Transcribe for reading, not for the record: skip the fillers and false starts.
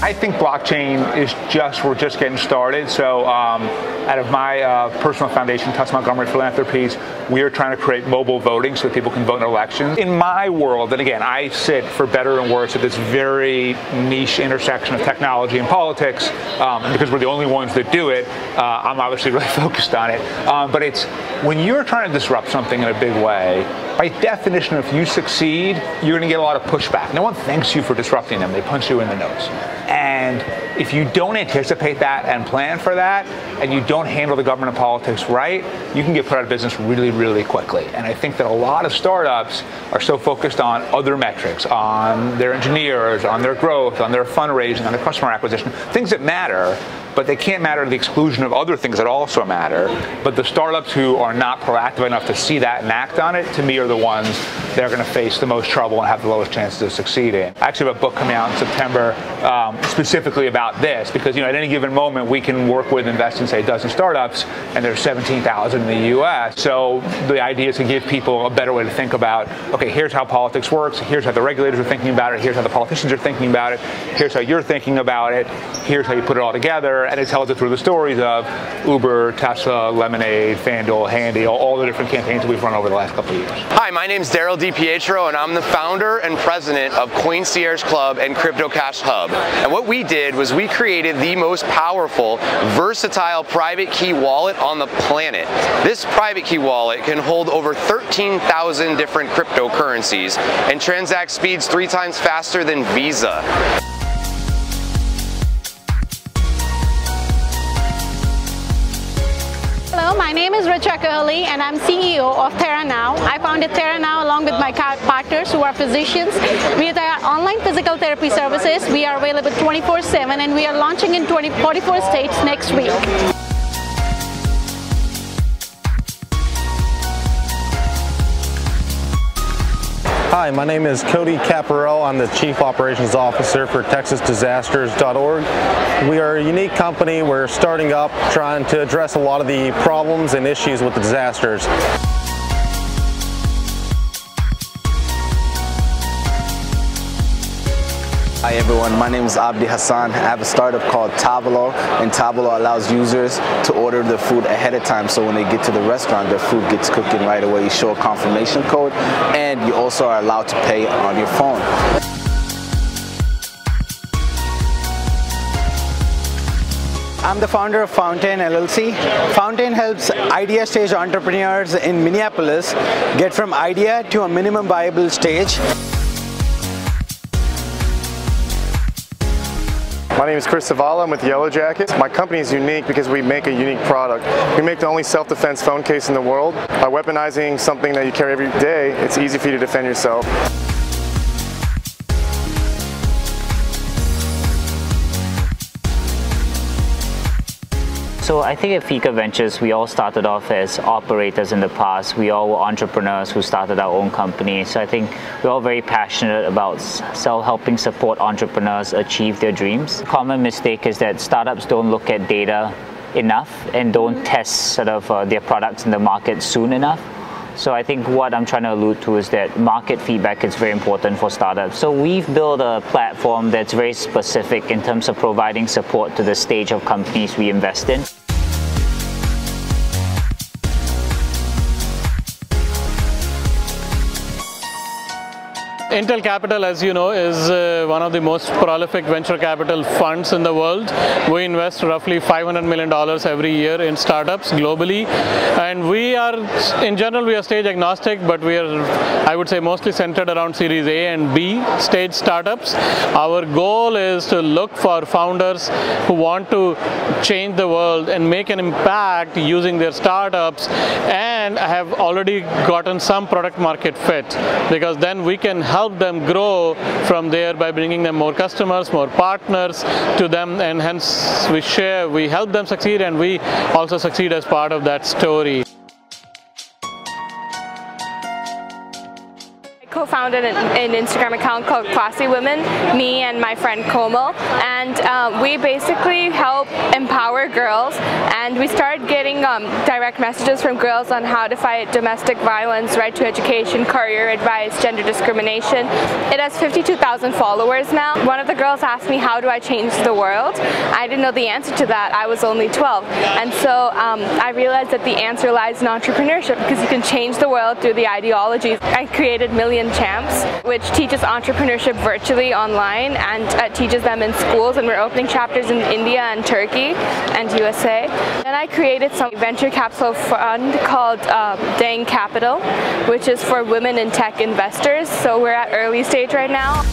I think blockchain is we're just getting started. So out of my personal foundation, Tuss Montgomery Philanthropies, we are trying to create mobile voting so that people can vote in elections. In my world, and again, I sit for better and worse at this very niche intersection of technology and politics, because we're the only ones that do it, I'm obviously really focused on it. But it's when you're trying to disrupt something in a big way, by definition, if you succeed, you're going to get a lot of pushback. No one thanks you for disrupting them. They punch you in the nose. And if you don't anticipate that and plan for that, and you don't handle the government and politics right, you can get put out of business really, really quickly. And I think that a lot of startups are so focused on other metrics, on their engineers, on their growth, on their fundraising, on their customer acquisition, things that matter, but they can't matter to the exclusion of other things that also matter. But the startups who are not proactive enough to see that and act on it, to me, are the ones that are going to face the most trouble and have the lowest chances of succeeding. I actually have a book coming out in September specifically about this, because at any given moment we can work with, invest in, say, a dozen startups, and there's 17,000 in the U.S. So the idea is to give people a better way to think about, okay, here's how politics works, here's how the regulators are thinking about it, here's how the politicians are thinking about it, here's how you're thinking about it, here's how you put it all together. And it tells it through the stories of Uber, Tesla, Lemonade, FanDuel, Handy, all the different campaigns we've run over the last couple of years. Hi, my name's Daryl DiPietro, and I'm the founder and president of Coincierge Club and Crypto Cash Hub. And what we did was we created the most powerful, versatile private key wallet on the planet. This private key wallet can hold over 13,000 different cryptocurrencies and transact speeds 3 times faster than Visa. Hello, my name is Richa Kohli and I'm CEO of TheraNow. I founded TheraNow along with my partners who are physicians. We are online physical therapy services. We are available 24/7 and we are launching in 44 states next week. Hi, my name is Cody Caparel. I'm the Chief Operations Officer for TexasDisasters.org. We are a unique company. We're starting up, trying to address a lot of the problems and issues with the disasters. Hi everyone, my name is Abdul. I have a startup called Tablo, and Tablo allows users to order their food ahead of time, so when they get to the restaurant, their food gets cooking right away. You show a confirmation code, and you also are allowed to pay on your phone. I'm the founder of Fountain LLC. Fountain helps idea stage entrepreneurs in Minneapolis get from idea to a minimum viable stage. My name is Chris Savala. I'm with Yellowjacket. My company is unique because we make a unique product. We make the only self-defense phone case in the world. By weaponizing something that you carry every day, it's easy for you to defend yourself. So I think at Fika Ventures, we all started off as operators in the past. We all were entrepreneurs who started our own company. So I think we're all very passionate about helping support entrepreneurs achieve their dreams. The common mistake is that startups don't look at data enough and don't test their products in the market soon enough. So I think what I'm trying to allude to is that market feedback is very important for startups. So we've built a platform that's very specific in terms of providing support to the stage of companies we invest in. Intel Capital, as you know, is one of the most prolific venture capital funds in the world. We invest roughly $500 million every year in startups globally, and we are, in general, we are stage agnostic, but we are, I would say, mostly centered around Series A and B stage startups. Our goal is to look for founders who want to change the world and make an impact using their startups and have already gotten some product market fit, because then we can help them grow from there by bringing them more customers, more partners to them, and hence we help them succeed and we also succeed as part of that story. co-founded an Instagram account called Bossy Women, me and my friend Komal, and we basically help empower girls, and we started getting direct messages from girls on how to fight domestic violence, right to education, career advice, gender discrimination. It has 52,000 followers now. One of the girls asked me, how do I change the world? I didn't know the answer to that. I was only 12, and so I realized that the answer lies in entrepreneurship, because you can change the world through the ideologies. I created Million Champs, which teaches entrepreneurship virtually online and teaches them in schools, and we're opening chapters in India and Turkey and USA. Then I created some venture capital fund called Dang Capital, which is for women in tech investors. So we're at early stage right now.